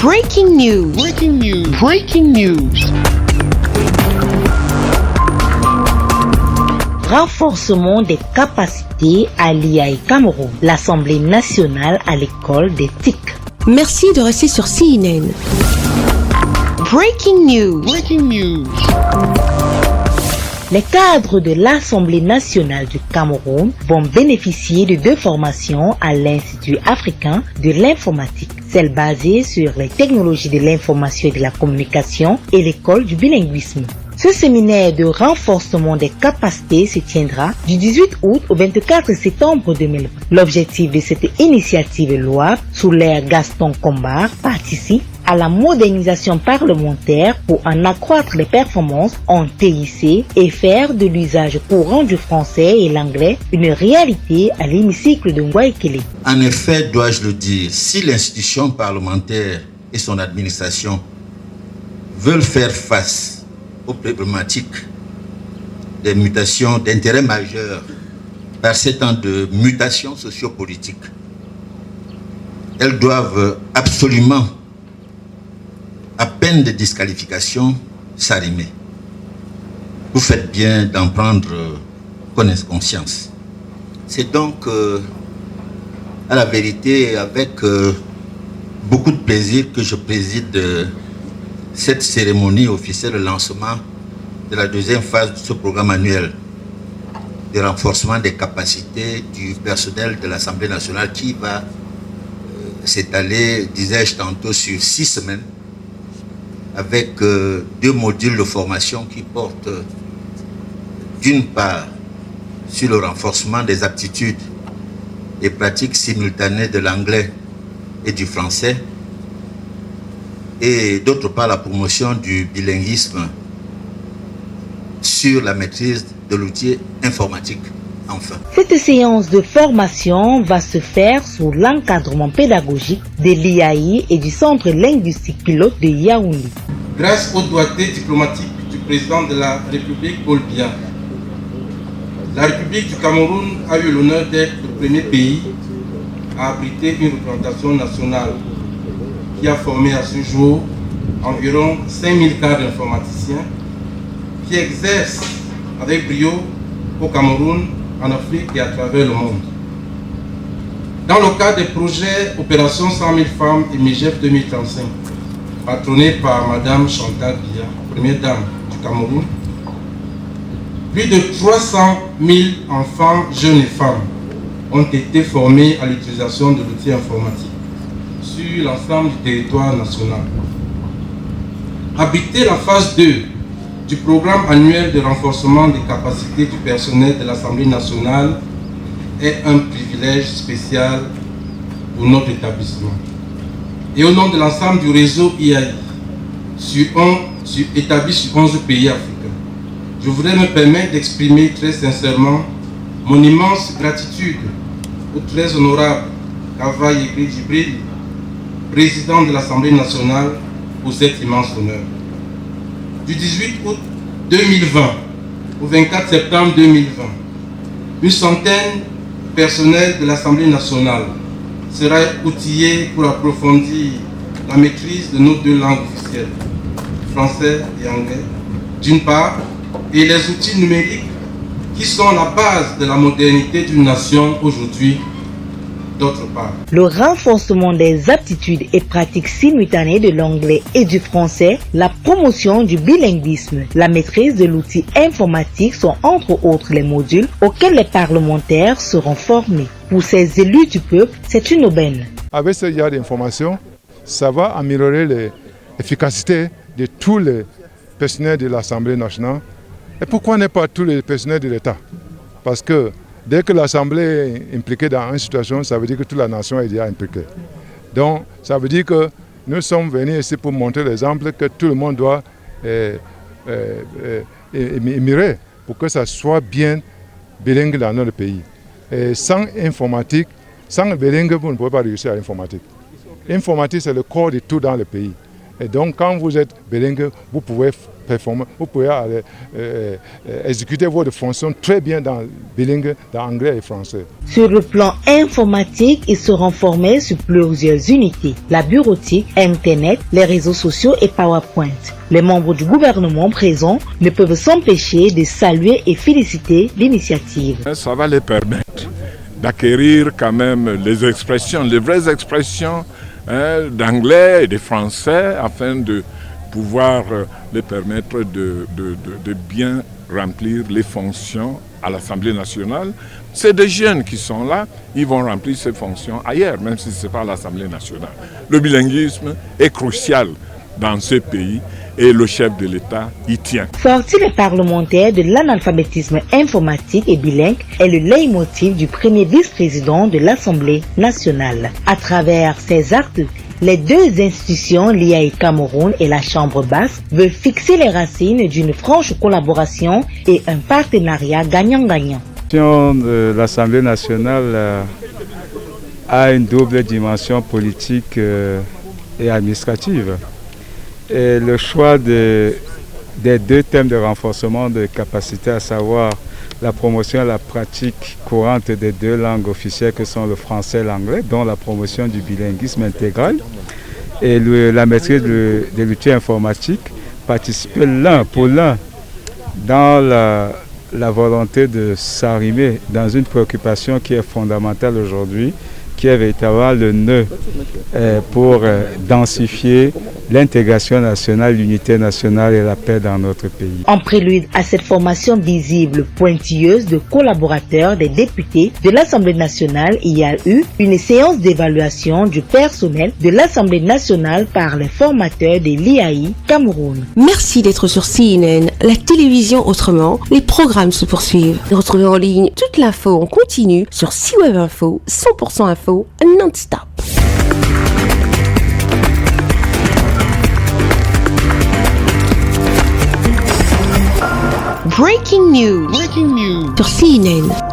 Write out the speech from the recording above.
Breaking news. Breaking news. Breaking news. Renforcement des capacités à l'IAE Cameroun. L'Assemblée nationale à l'école des TIC. Merci de rester sur CNN. Breaking news. Breaking news. Les cadres de l'Assemblée nationale du Cameroun vont bénéficier de 2 formations à l'Institut africain de l'informatique, celle basée sur les technologies de l'information et de la communication et l'école du bilinguisme. Ce séminaire de renforcement des capacités se tiendra du 18 août au 24 septembre 2020. L'objectif de cette initiative louable, sous l'ère Gaston Combard, participe à la modernisation parlementaire pour en accroître les performances en TIC et faire de l'usage courant du français et l'anglais une réalité à l'hémicycle de Ngouaïkele. En effet, dois-je le dire, si l'institution parlementaire et son administration veulent faire face aux problématiques des mutations d'intérêt majeur par ces temps de mutations sociopolitiques, elles doivent absolument, à peine de disqualification, s'arrimer. Vous faites bien d'en prendre conscience. C'est donc, à la vérité, avec beaucoup de plaisir que je préside cette cérémonie officielle de lancement de la 2e phase de ce programme annuel de renforcement des capacités du personnel de l'Assemblée nationale qui va s'étaler, disais-je tantôt, sur 6 semaines avec 2 modules de formation qui portent d'une part sur le renforcement des aptitudes et pratiques simultanées de l'anglais et du français, et d'autre part la promotion du bilinguisme sur la maîtrise de l'outil informatique. Enfin, cette séance de formation va se faire sous l'encadrement pédagogique de l'IAI et du Centre linguistique pilote de Yaoundé. Grâce aux doigtés diplomatiques du président de la République Paul Biya, la République du Cameroun a eu l'honneur d'être le premier pays à abriter une représentation nationale qui a formé à ce jour environ 5000 cadres informaticiens qui exercent avec brio au Cameroun, en Afrique et à travers le monde. Dans le cadre des projets Opération 100 000 femmes et MIGEF 2035, patronné par Madame Chantal Biya, première dame du Cameroun, plus de 300 000 enfants, jeunes et femmes ont été formés à l'utilisation de l'outil informatique sur l'ensemble du territoire national. Abriter la phase 2 du programme annuel de renforcement des capacités du personnel de l'Assemblée nationale est un privilège spécial pour notre établissement. Et au nom de l'ensemble du réseau IAI, établi sur 11 pays africains, je voudrais me permettre d'exprimer très sincèrement mon immense gratitude au très honorable Kava Yegri Djibril, président de l'Assemblée nationale, pour cet immense honneur. Du 18 août 2020 au 24 septembre 2020, une centaine de personnels de l'Assemblée nationale sera outillé pour approfondir la maîtrise de nos 2 langues officielles, français et anglais, d'une part, et les outils numériques qui sont la base de la modernité d'une nation aujourd'hui, d'autre part. Le renforcement des aptitudes et pratiques simultanées de l'anglais et du français, la promotion du bilinguisme, la maîtrise de l'outil informatique sont entre autres les modules auxquels les parlementaires seront formés. Pour ces élus du peuple, c'est une aubaine. Avec ce genre d'informations, ça va améliorer l'efficacité de tous les personnels de l'Assemblée nationale. Et pourquoi ne pas tous les personnels de l'État? Parce que dès que l'Assemblée est impliquée dans une situation, ça veut dire que toute la nation est déjà impliquée. Donc, ça veut dire que nous sommes venus ici pour montrer l'exemple que tout le monde doit émirer pour que ça soit bien bilingue dans notre pays. Et sans informatique, sans bilingue, vous ne pouvez pas réussir à l'informatique. L'informatique, c'est le corps de tout dans le pays. Et donc, quand vous êtes bilingue, vous pouvez performer, vous pouvez exécuter votre fonction très bien dans bilingue, dans anglais et français. Sur le plan informatique, ils seront formés sur plusieurs unités, la bureautique, Internet, les réseaux sociaux et PowerPoint. Les membres du gouvernement présents ne peuvent s'empêcher de saluer et féliciter l'initiative. Ça va les permettre d'acquérir quand même les expressions, les vraies expressions d'anglais et de français afin de pouvoir les permettre de bien remplir les fonctions à l'Assemblée nationale. C'est des jeunes qui sont là, ils vont remplir ces fonctions ailleurs, même si ce n'est pas à l'Assemblée nationale. Le bilinguisme est crucial dans ce pays et le chef de l'État y tient. Sortir les parlementaires de l'analphabétisme informatique et bilingue est le leitmotiv du premier vice-président de l'Assemblée nationale. À travers ces actes, les deux institutions, l'IAI Cameroun et la Chambre basse, veulent fixer les racines d'une franche collaboration et un partenariat gagnant-gagnant. L'Assemblée nationale a une double dimension politique et administrative. Et le choix des deux thèmes de renforcement de capacité, à savoir la promotion et la pratique courante des deux langues officielles que sont le français et l'anglais, dont la promotion du bilinguisme intégral et la maîtrise des outils informatiques, participer l'un pour l'un dans la volonté de s'arrimer dans une préoccupation qui est fondamentale aujourd'hui, qui est véritablement le nœud pour densifier l'intégration nationale, l'unité nationale et la paix dans notre pays. En prélude à cette formation visible, pointilleuse de collaborateurs des députés de l'Assemblée nationale, il y a eu une séance d'évaluation du personnel de l'Assemblée nationale par les formateurs de l'IAI Cameroun. Merci d'être sur CNN, la télévision autrement. Les programmes se poursuivent. Retrouvez en ligne toute l'info en continu sur C-Web Info, 100% info, non-stop. Breaking news Breaking news. sur CNN.